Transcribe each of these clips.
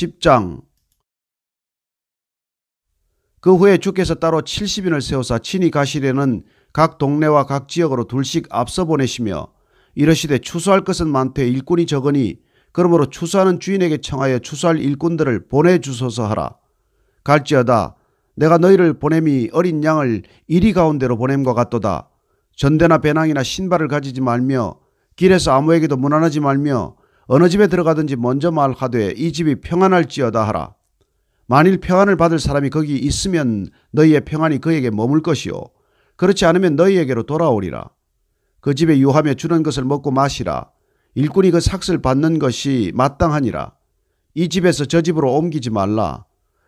10장. 그 후에 주께서 따로 70인을 세우사 친히 가시려는 각 동네와 각 지역으로 둘씩 앞서 보내시며 이르시되 추수할 것은 많되 일꾼이 적으니 그러므로 추수하는 주인에게 청하여 추수할 일꾼들을 보내주소서 하라. 갈지어다 내가 너희를 보냄이 어린 양을 이리 가운데로 보냄과 같도다. 전대나 배낭이나 신발을 가지지 말며 길에서 아무에게도 문안하지 말며 어느 집에 들어가든지 먼저 말하되 이 집이 평안할지어다 하라. 만일 평안을 받을 사람이 거기 있으면 너희의 평안이 그에게 머물 것이요 그렇지 않으면 너희에게로 돌아오리라. 그 집에 유하며 주는 것을 먹고 마시라. 일꾼이 그 삭을 받는 것이 마땅하니라. 이 집에서 저 집으로 옮기지 말라.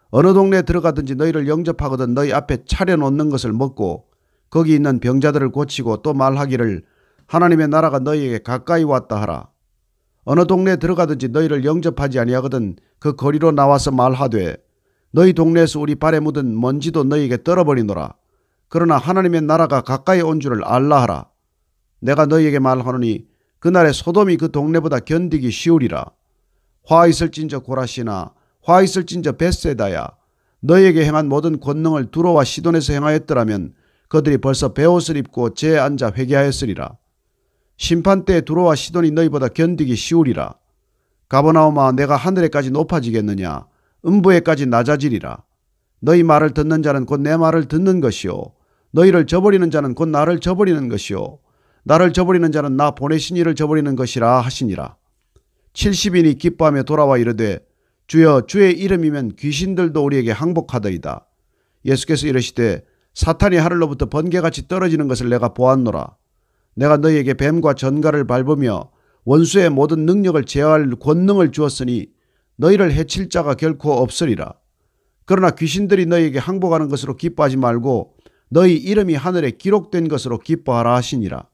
어느 동네에 들어가든지 너희를 영접하거든 너희 앞에 차려놓는 것을 먹고 거기 있는 병자들을 고치고 또 말하기를 하나님의 나라가 너희에게 가까이 왔다 하라. 어느 동네에 들어가든지 너희를 영접하지 아니하거든 그 거리로 나와서 말하되 너희 동네에서 우리 발에 묻은 먼지도 너희에게 떨어버리노라. 그러나 하나님의 나라가 가까이 온 줄을 알라 하라. 내가 너희에게 말하노니 그날에 소돔이 그 동네보다 견디기 쉬우리라. 화 있을진저 고라시나 화 있을진저 벳세다야. 너희에게 행한 모든 권능을 두로와 시돈에서 행하였더라면 그들이 벌써 베옷을 입고 재에 앉아 회개하였으리라. 심판때에 두로와 시돈이 너희보다 견디기 쉬우리라. 가버나움아 내가 하늘에까지 높아지겠느냐. 음부에까지 낮아지리라. 너희 말을 듣는 자는 곧 내 말을 듣는 것이요 너희를 저버리는 자는 곧 나를 저버리는 것이요 나를 저버리는 자는 나 보내신 이를 저버리는 것이라 하시니라. 70인이 기뻐하며 돌아와 이르되 주여 주의 이름이면 귀신들도 우리에게 항복하더이다. 예수께서 이르시되 사탄이 하늘로부터 번개같이 떨어지는 것을 내가 보았노라. 내가 너희에게 뱀과 전갈을 밟으며 원수의 모든 능력을 제어할 권능을 주었으니 너희를 해칠 자가 결코 없으리라. 그러나 귀신들이 너희에게 항복하는 것으로 기뻐하지 말고 너희 이름이 하늘에 기록된 것으로 기뻐하라 하시니라.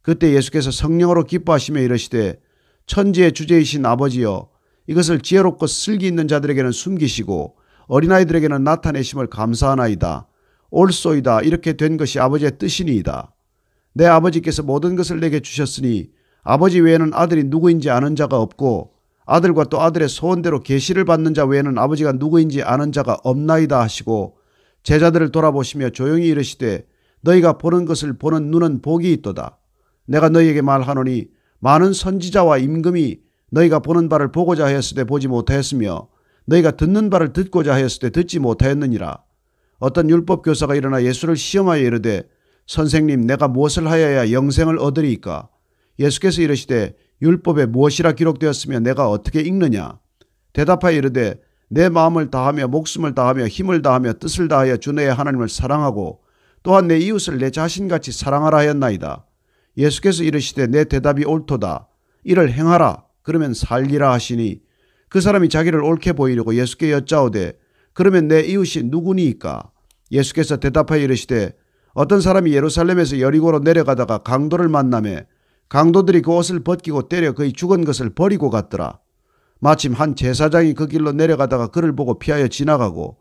그때 예수께서 성령으로 기뻐하시며 이르시되 천지의 주제이신 아버지여 이것을 지혜롭고 슬기 있는 자들에게는 숨기시고 어린아이들에게는 나타내심을 감사하나이다. 옳소이다. 이렇게 된 것이 아버지의 뜻이니이다. 내 아버지께서 모든 것을 내게 주셨으니 아버지 외에는 아들이 누구인지 아는 자가 없고 아들과 또 아들의 소원대로 계시를 받는 자 외에는 아버지가 누구인지 아는 자가 없나이다 하시고 제자들을 돌아보시며 조용히 이르시되 너희가 보는 것을 보는 눈은 복이 있도다. 내가 너희에게 말하노니 많은 선지자와 임금이 너희가 보는 바를 보고자 하였을 때 보지 못하였으며 너희가 듣는 바를 듣고자 하였을 때 듣지 못하였느니라. 어떤 율법 교사가 일어나 예수를 시험하여 이르되 선생님 내가 무엇을 하여야 영생을 얻으리이까? 예수께서 이르시되 율법에 무엇이라 기록되었으며 내가 어떻게 읽느냐? 대답하여 이르되 내 마음을 다하며 목숨을 다하며 힘을 다하며 뜻을 다하여 주 너의 하나님을 사랑하고 또한 내 이웃을 내 자신같이 사랑하라 하였나이다. 예수께서 이르시되 내 대답이 옳도다. 이를 행하라. 그러면 살리라 하시니 그 사람이 자기를 옳게 보이려고 예수께 여짜오되 그러면 내 이웃이 누구니이까? 예수께서 대답하여 이르시되 어떤 사람이 예루살렘에서 여리고로 내려가다가 강도를 만나매 강도들이 그 옷을 벗기고 때려 그의 죽은 것을 버리고 갔더라. 마침 한 제사장이 그 길로 내려가다가 그를 보고 피하여 지나가고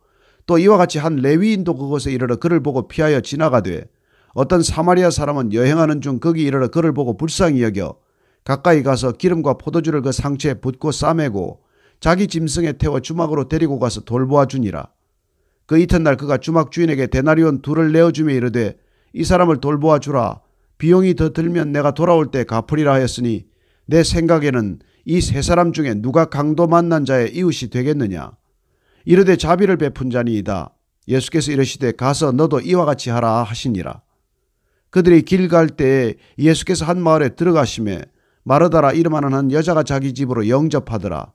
또 이와 같이 한 레위인도 그곳에 이르러 그를 보고 피하여 지나가되 어떤 사마리아 사람은 여행하는 중 거기 이르러 그를 보고 불쌍히 여겨 가까이 가서 기름과 포도주를 그 상처에 붓고 싸매고 자기 짐승에 태워 주막으로 데리고 가서 돌보아 주니라. 그 이튿날 그가 주막 주인에게 데나리온 2를 내어주며 이르되 이 사람을 돌보아 주라. 비용이 더 들면 내가 돌아올 때 갚으리라 하였으니 내 생각에는 이 세 사람 중에 누가 강도 만난 자의 이웃이 되겠느냐. 이르되 자비를 베푼 자니이다. 예수께서 이르시되 가서 너도 이와 같이 하라 하시니라. 그들이 길 갈 때에 예수께서 한 마을에 들어가시매 마르다라 이름하는 한 여자가 자기 집으로 영접하더라.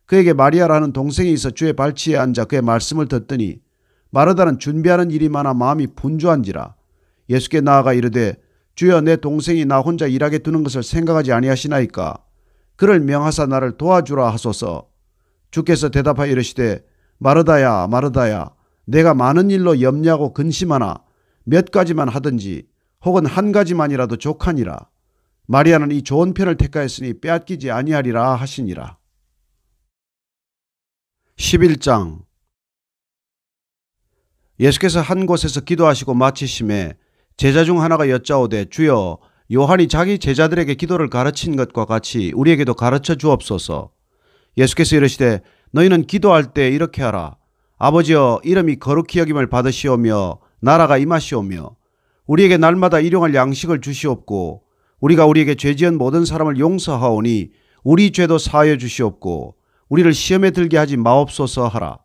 그에게 마리아라는 동생이 있어 주의 발치에 앉아 그의 말씀을 듣더니 마르다는 준비하는 일이 많아 마음이 분주한지라. 예수께 나아가 이르되 주여 내 동생이 나 혼자 일하게 두는 것을 생각하지 아니하시나이까? 그를 명하사 나를 도와주라 하소서. 주께서 대답하여 이르시되 마르다야 마르다야 내가 많은 일로 염려하고 근심하나 몇 가지만 하든지 혹은 한 가지만이라도 족하니라. 마리아는 이 좋은 편을 택하였으니 빼앗기지 아니하리라 하시니라. 11장. 예수께서 한 곳에서 기도하시고 마치심에 제자 중 하나가 여짜오되 주여 요한이 자기 제자들에게 기도를 가르친 것과 같이 우리에게도 가르쳐 주옵소서. 예수께서 이르시되 너희는 기도할 때 이렇게 하라. 아버지여, 이름이 거룩히 여김을 받으시오며 나라가 임하시오며 우리에게 날마다 일용할 양식을 주시옵고 우리가 우리에게 죄지은 모든 사람을 용서하오니 우리 죄도 사하여 주시옵고 우리를 시험에 들게 하지 마옵소서 하라.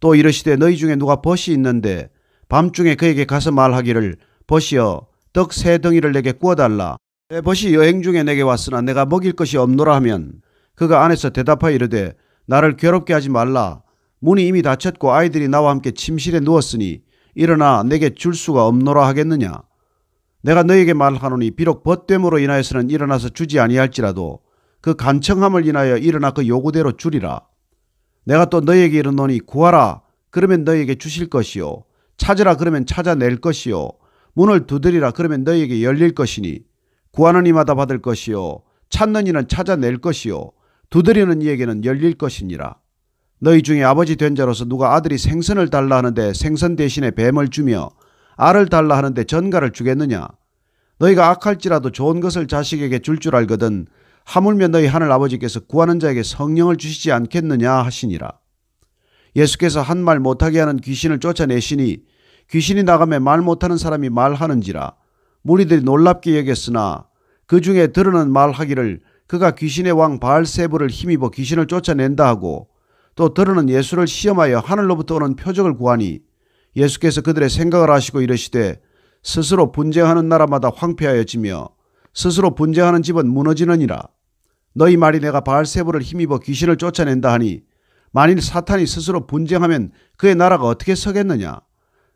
또 이르시되 너희 중에 누가 벗이 있는데 밤중에 그에게 가서 말하기를 벗이여 떡 세 덩이를 내게 구워달라. 내 벗이 여행 중에 내게 왔으나 내가 먹일 것이 없노라 하면 그가 안에서 대답하여 이르되 나를 괴롭게 하지 말라. 문이 이미 닫혔고 아이들이 나와 함께 침실에 누웠으니 일어나 내게 줄 수가 없노라 하겠느냐. 내가 너에게 말하노니 비록 벗됨으로 인하여서는 일어나서 주지 아니할지라도 그 간청함을 인하여 일어나 그 요구대로 주리라. 내가 또 너에게 이르노니 구하라 그러면 너에게 주실 것이요 찾으라 그러면 찾아낼 것이요 문을 두드리라 그러면 너에게 열릴 것이니 구하는 이마다 받을 것이요 찾는 이는 찾아낼 것이요 두드리는 이에게는 열릴 것이니라. 너희 중에 아버지 된 자로서 누가 아들이 생선을 달라 하는데 생선 대신에 뱀을 주며 알을 달라 하는데 전갈을 주겠느냐. 너희가 악할지라도 좋은 것을 자식에게 줄 줄 알거든 하물며 너희 하늘 아버지께서 구하는 자에게 성령을 주시지 않겠느냐 하시니라. 예수께서 한 말 못하게 하는 귀신을 쫓아내시니 귀신이 나가며 말 못하는 사람이 말하는지라. 무리들이 놀랍게 여겼으나 그 중에 들으는 말하기를 그가 귀신의 왕 바알세불을 힘입어 귀신을 쫓아낸다 하고 또 들으는 예수를 시험하여 하늘로부터 오는 표적을 구하니 예수께서 그들의 생각을 아시고 이르시되 스스로 분쟁하는 나라마다 황폐하여지며 스스로 분쟁하는 집은 무너지느니라. 너희 말이 내가 바알세불을 힘입어 귀신을 쫓아낸다 하니 만일 사탄이 스스로 분쟁하면 그의 나라가 어떻게 서겠느냐.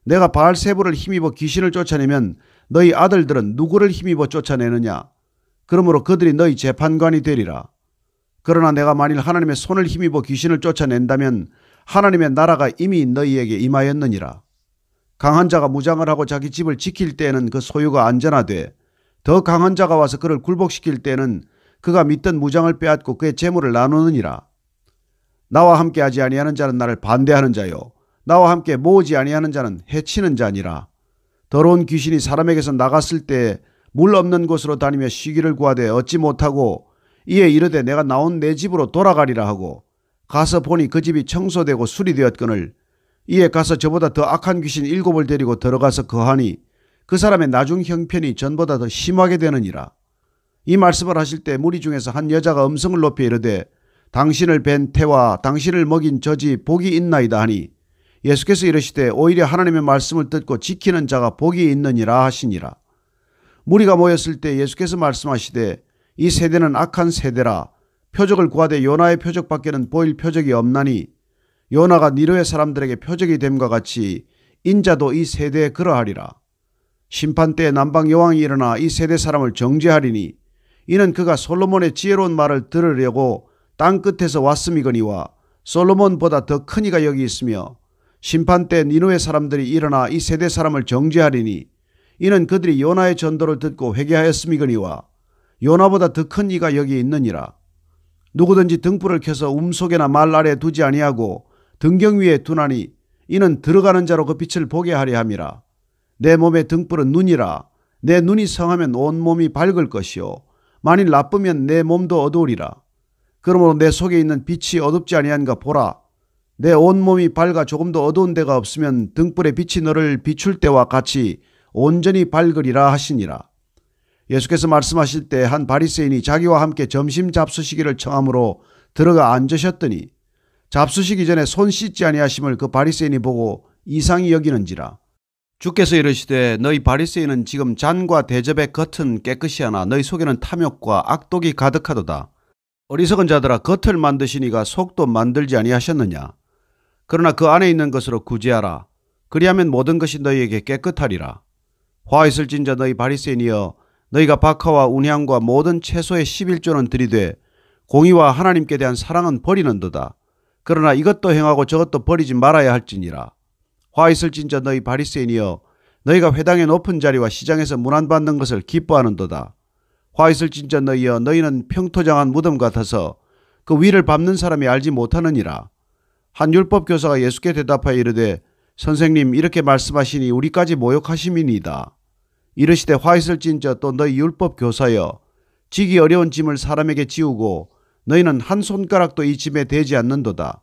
내가 바알세불을 힘입어 귀신을 쫓아내면 너희 아들들은 누구를 힘입어 쫓아내느냐. 그러므로 그들이 너희 재판관이 되리라. 그러나 내가 만일 하나님의 손을 힘입어 귀신을 쫓아낸다면 하나님의 나라가 이미 너희에게 임하였느니라. 강한 자가 무장을 하고 자기 집을 지킬 때에는 그 소유가 안전하되 더 강한 자가 와서 그를 굴복시킬 때에는 그가 믿던 무장을 빼앗고 그의 재물을 나누느니라. 나와 함께 하지 아니하는 자는 나를 반대하는 자요 나와 함께 모으지 아니하는 자는 해치는 자니라. 더러운 귀신이 사람에게서 나갔을 때 물 없는 곳으로 다니며 쉬기를 구하되 얻지 못하고 이에 이르되 내가 나온 내 집으로 돌아가리라 하고 가서 보니 그 집이 청소되고 수리되었거늘 이에 가서 저보다 더 악한 귀신 7을 데리고 들어가서 거하니 그 사람의 나중 형편이 전보다 더 심하게 되느니라. 이 말씀을 하실 때 무리 중에서 한 여자가 음성을 높여 이르되 당신을 뵌 태와 당신을 먹인 저지 복이 있나이다 하니 예수께서 이르시되 오히려 하나님의 말씀을 듣고 지키는 자가 복이 있느니라 하시니라. 무리가 모였을 때 예수께서 말씀하시되 이 세대는 악한 세대라. 표적을 구하되 요나의 표적밖에는 보일 표적이 없나니 요나가 니르웨 사람들에게 표적이 됨과 같이 인자도 이 세대에 그러하리라. 심판 때에 남방 여왕이 일어나 이 세대 사람을 정죄하리니 이는 그가 솔로몬의 지혜로운 말을 들으려고 땅 끝에서 왔음이거니와 솔로몬보다 더 큰 이가 여기 있으며 심판 때 니느웨 사람들이 일어나 이 세대 사람을 정죄하리니 이는 그들이 요나의 전도를 듣고 회개하였음이거니와 요나보다 더 큰 이가 여기 있느니라. 누구든지 등불을 켜서 움속에나 말 아래 두지 아니하고 등경 위에 두나니 이는 들어가는 자로 그 빛을 보게 하려 함이라. 내 몸의 등불은 눈이라. 내 눈이 성하면 온 몸이 밝을 것이요 만일 나쁘면 내 몸도 어두우리라. 그러므로 내 속에 있는 빛이 어둡지 아니한가 보라. 내 온몸이 밝아 조금도 어두운 데가 없으면 등불의 빛이 너를 비출 때와 같이 온전히 밝으리라 하시니라. 예수께서 말씀하실 때 한 바리새인이 자기와 함께 점심 잡수시기를 청함으로 들어가 앉으셨더니 잡수시기 전에 손 씻지 아니하심을 그 바리새인이 보고 이상히 여기는지라. 주께서 이르시되 너희 바리새인은 지금 잔과 대접의 겉은 깨끗이 하나 너희 속에는 탐욕과 악독이 가득하도다. 어리석은 자들아 겉을 만드시니가 속도 만들지 아니하셨느냐. 그러나 그 안에 있는 것으로 구제하라. 그리하면 모든 것이 너희에게 깨끗하리라. 화 있을진저 너희 바리새인이여 너희가 박하와 운향과 모든 채소의 11조는 들이되 공의와 하나님께 대한 사랑은 버리는도다. 그러나 이것도 행하고 저것도 버리지 말아야 할지니라. 화 있을진저 너희 바리새인이여 너희가 회당의 높은 자리와 시장에서 문안받는 것을 기뻐하는도다. 화 있을진저 너희여 너희는 평토장한 무덤 같아서 그 위를 밟는 사람이 알지 못하느니라. 한 율법 교사가 예수께 대답하여 이르되 선생님 이렇게 말씀하시니 우리까지 모욕하심이니이다. 이르시되 화 있을진저 또 너희 율법 교사여 지기 어려운 짐을 사람에게 지우고 너희는 한 손가락도 이 짐에 대지 않는도다.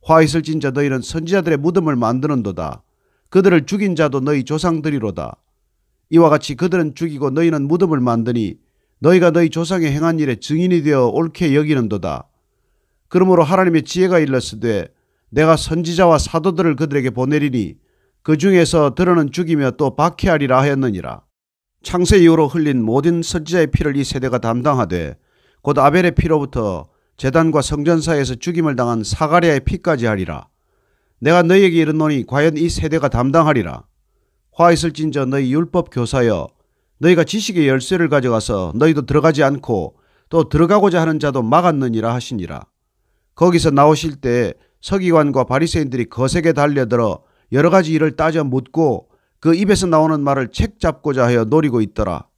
화 있을진저 너희는 선지자들의 무덤을 만드는도다. 그들을 죽인 자도 너희 조상들이로다. 이와 같이 그들은 죽이고 너희는 무덤을 만드니 너희가 너희 조상의 행한 일에 증인이 되어 옳게 여기는도다. 그러므로 하나님의 지혜가 일렀으되 내가 선지자와 사도들을 그들에게 보내리니 그 중에서 들어는 죽이며 또 박해하리라 하였느니라. 창세 이후로 흘린 모든 선지자의 피를 이 세대가 담당하되 곧 아벨의 피로부터 제단과 성전 사이에서 죽임을 당한 사가랴의 피까지 하리라. 내가 너희에게 이르노니 과연 이 세대가 담당하리라. 화 있을진저 너희 율법 교사여 너희가 지식의 열쇠를 가져가서 너희도 들어가지 않고 또 들어가고자 하는 자도 막았느니라 하시니라. 거기서 나오실 때 서기관과 바리새인들이 거세게 달려들어 여러 가지 일을 따져 묻고 그 입에서 나오는 말을 책 잡고자 하여 노리고 있더라.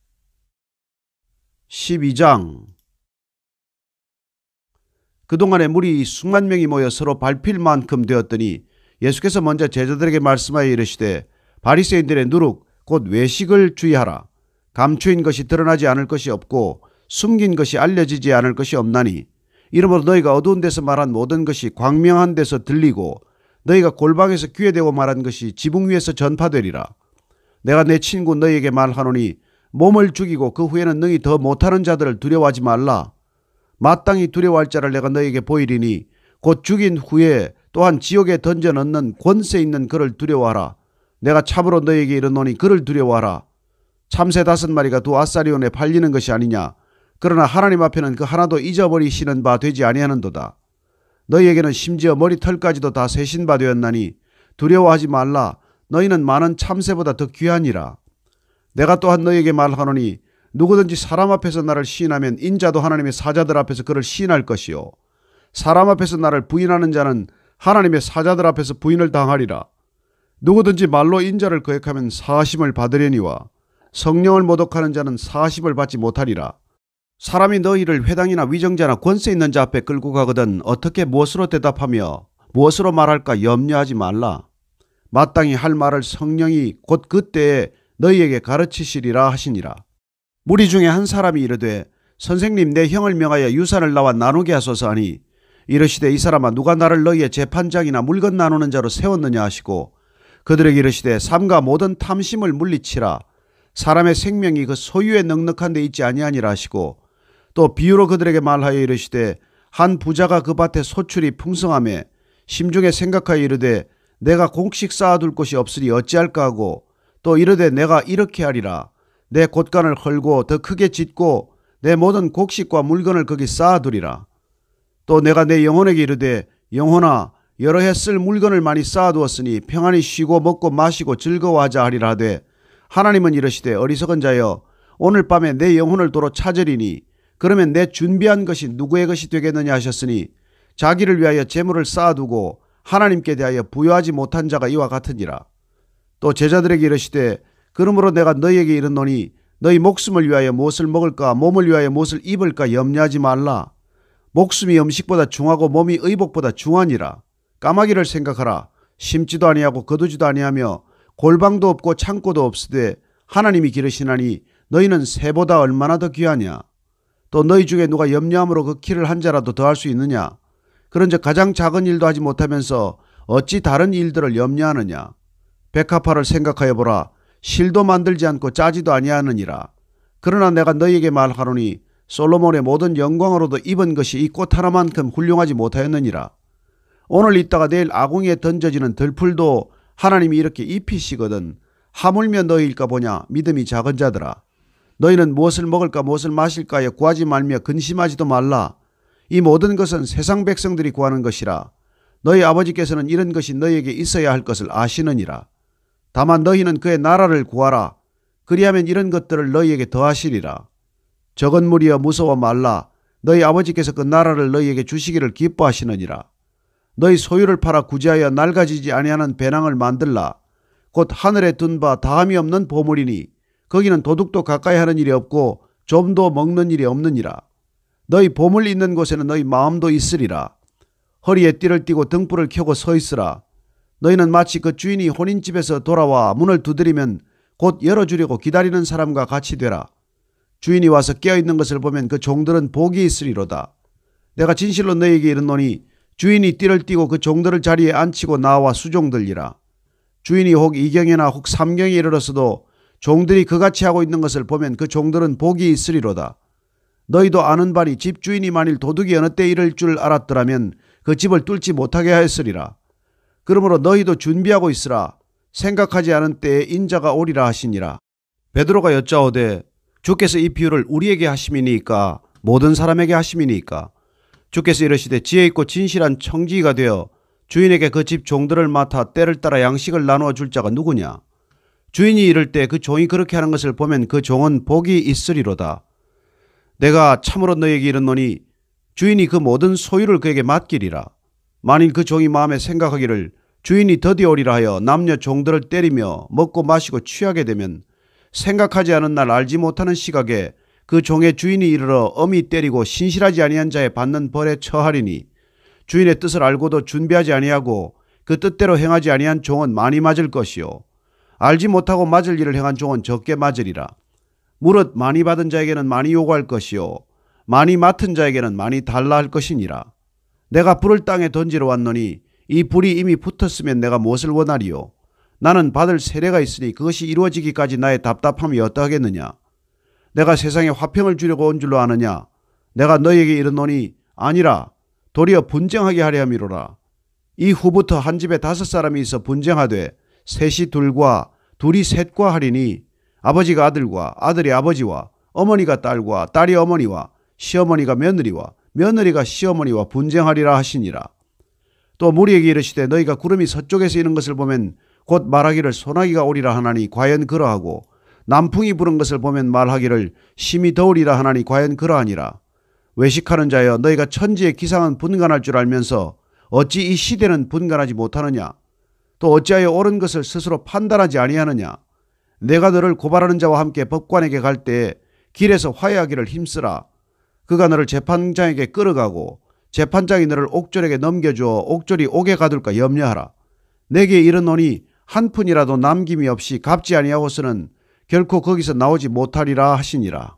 12장. 그동안에 무리 수만 명이 모여 서로 밟힐 만큼 되었더니 예수께서 먼저 제자들에게 말씀하여 이르시되 바리새인들의 누룩 곧 외식을 주의하라. 감추인 것이 드러나지 않을 것이 없고 숨긴 것이 알려지지 않을 것이 없나니 이러므로 너희가 어두운 데서 말한 모든 것이 광명한 데서 들리고 너희가 골방에서 귀에 대고 말한 것이 지붕 위에서 전파되리라. 내가 내 친구 너희에게 말하노니 몸을 죽이고 그 후에는 능히 더 못하는 자들을 두려워하지 말라. 마땅히 두려워할 자를 내가 너희에게 보이리니 곧 죽인 후에 또한 지옥에 던져 넣는 권세 있는 그를 두려워하라. 내가 참으로 너희에게 이르노니 그를 두려워하라. 참새 5마리가 두 아사리온에 팔리는 것이 아니냐. 그러나 하나님 앞에는 그 하나도 잊어버리시는 바 되지 아니하는도다. 너희에게는 심지어 머리털까지도 다 세신 바 되었나니 두려워하지 말라. 너희는 많은 참새보다 더 귀하니라. 내가 또한 너희에게 말하노니 누구든지 사람 앞에서 나를 시인하면 인자도 하나님의 사자들 앞에서 그를 시인할 것이요 사람 앞에서 나를 부인하는 자는 하나님의 사자들 앞에서 부인을 당하리라. 누구든지 말로 인자를 거역하면 사하심을 받으려니와 성령을 모독하는 자는 사하심을 받지 못하리라. 사람이 너희를 회당이나 위정자나 권세 있는 자 앞에 끌고 가거든 어떻게 무엇으로 대답하며 무엇으로 말할까 염려하지 말라. 마땅히 할 말을 성령이 곧 그때에 너희에게 가르치시리라 하시니라. 무리 중에 한 사람이 이르되 선생님 내 형을 명하여 유산을 나와 나누게 하소서 하니 이르시되 이 사람아 누가 나를 너희의 재판장이나 물건 나누는 자로 세웠느냐 하시고 그들에게 이르시되 삼가 모든 탐심을 물리치라. 사람의 생명이 그 소유에 넉넉한 데 있지 아니하니라 하시고 또 비유로 그들에게 말하여 이르시되 한 부자가 그 밭에 소출이 풍성하매 심중에 생각하여 이르되 내가 곡식 쌓아둘 곳이 없으니 어찌할까 하고 또 이르되 내가 이렇게 하리라. 내 곳간을 헐고 더 크게 짓고 내 모든 곡식과 물건을 거기 쌓아두리라. 또 내가 내 영혼에게 이르되 영혼아 여러 해 쓸 물건을 많이 쌓아두었으니 평안히 쉬고 먹고 마시고 즐거워하자 하리라 하되 하나님은 이르시되 어리석은 자여 오늘 밤에 내 영혼을 도로 찾으리니 그러면 내 준비한 것이 누구의 것이 되겠느냐 하셨으니 자기를 위하여 재물을 쌓아두고 하나님께 대하여 부여하지 못한 자가 이와 같으니라. 또 제자들에게 이르시되 그러므로 내가 너희에게 이르노니 너희 목숨을 위하여 무엇을 먹을까 몸을 위하여 무엇을 입을까 염려하지 말라. 목숨이 음식보다 중하고 몸이 의복보다 중하니라. 까마귀를 생각하라. 심지도 아니하고 거두지도 아니하며 골방도 없고 창고도 없으되 하나님이 기르시나니 너희는 새보다 얼마나 더 귀하냐. 또 너희 중에 누가 염려함으로 그 키를 한 자라도 더할 수 있느냐. 그런즉 가장 작은 일도 하지 못하면서 어찌 다른 일들을 염려하느냐. 백합화를 생각하여 보라. 실도 만들지 않고 짜지도 아니하느니라. 그러나 내가 너희에게 말하노니 솔로몬의 모든 영광으로도 입은 것이 이 꽃 하나만큼 훌륭하지 못하였느니라. 오늘 있다가 내일 아궁이에 던져지는 들풀도 하나님이 이렇게 입히시거든 하물며 너희일까 보냐. 믿음이 작은 자들아. 너희는 무엇을 먹을까 무엇을 마실까에 구하지 말며 근심하지도 말라. 이 모든 것은 세상 백성들이 구하는 것이라. 너희 아버지께서는 이런 것이 너희에게 있어야 할 것을 아시느니라. 다만 너희는 그의 나라를 구하라. 그리하면 이런 것들을 너희에게 더하시리라. 적은 무리여 무서워 말라. 너희 아버지께서 그 나라를 너희에게 주시기를 기뻐하시느니라. 너희 소유를 팔아 구제하여 낡아지지 아니하는 배낭을 만들라. 곧 하늘에 둔 바 다함이 없는 보물이니 거기는 도둑도 가까이 하는 일이 없고 좀도 먹는 일이 없느니라. 너희 보물 있는 곳에는 너희 마음도 있으리라. 허리에 띠를 띠고 등불을 켜고 서 있으라. 너희는 마치 그 주인이 혼인집에서 돌아와 문을 두드리면 곧 열어주려고 기다리는 사람과 같이 되라. 주인이 와서 깨어있는 것을 보면 그 종들은 복이 있으리로다. 내가 진실로 너희에게 이르노니 주인이 띠를 띠고 그 종들을 자리에 앉히고 나와 수종들리라. 주인이 혹 이경에나 혹 삼경에 이르렀어도 종들이 그같이 하고 있는 것을 보면 그 종들은 복이 있으리로다. 너희도 아는 바니 집 주인이 만일 도둑이 어느 때 이를 줄 알았더라면 그 집을 뚫지 못하게 하였으리라. 그러므로 너희도 준비하고 있으라. 생각하지 않은 때에 인자가 오리라 하시니라. 베드로가 여짜오되 주께서 이 비유를 우리에게 하심이니까 모든 사람에게 하심이니까. 주께서 이르시되 지혜 있고 진실한 청지기가 되어 주인에게 그 집 종들을 맡아 때를 따라 양식을 나누어 줄 자가 누구냐. 주인이 이를 때 그 종이 그렇게 하는 것을 보면 그 종은 복이 있으리로다. 내가 참으로 너에게 이르노니 주인이 그 모든 소유를 그에게 맡기리라. 만일 그 종이 마음에 생각하기를 주인이 더디 오리라 하여 남녀 종들을 때리며 먹고 마시고 취하게 되면 생각하지 않은 날 알지 못하는 시각에 그 종의 주인이 이르러 엄히 때리고 신실하지 아니한 자에 받는 벌에 처하리니 주인의 뜻을 알고도 준비하지 아니하고 그 뜻대로 행하지 아니한 종은 많이 맞을 것이요 알지 못하고 맞을 일을 행한 종은 적게 맞으리라. 무릇 많이 받은 자에게는 많이 요구할 것이요 많이 맡은 자에게는 많이 달라 할 것이니라. 내가 불을 땅에 던지러 왔노니 이 불이 이미 붙었으면 내가 무엇을 원하리요. 나는 받을 세례가 있으니 그것이 이루어지기까지 나의 답답함이 어떠하겠느냐. 내가 세상에 화평을 주려고 온 줄로 아느냐. 내가 너희에게 이르노니 아니라 도리어 분쟁하게 하려 함이로라. 이후부터 한 집에 5사람이 있어 분쟁하되 셋이 둘과 둘이 셋과 하리니 아버지가 아들과 아들이 아버지와 어머니가 딸과 딸이 어머니와 시어머니가 며느리와 며느리가 시어머니와 분쟁하리라 하시니라. 또 무리에게 이르시되 너희가 구름이 서쪽에서 이는 것을 보면 곧 말하기를 소나기가 오리라 하나니 과연 그러하고 남풍이 부는 것을 보면 말하기를 심히 더우리라 하나니 과연 그러하니라. 외식하는 자여 너희가 천지의 기상은 분간할 줄 알면서 어찌 이 시대는 분간하지 못하느냐. 또 어찌하여 옳은 것을 스스로 판단하지 아니하느냐. 내가 너를 고발하는 자와 함께 법관에게 갈 때에 길에서 화해하기를 힘쓰라. 그가 너를 재판장에게 끌어가고 재판장이 너를 옥졸에게 넘겨주어 옥졸이 옥에 가둘까 염려하라. 내게 이르노니 한 푼이라도 남김이 없이 갚지 아니하고서는 결코 거기서 나오지 못하리라 하시니라.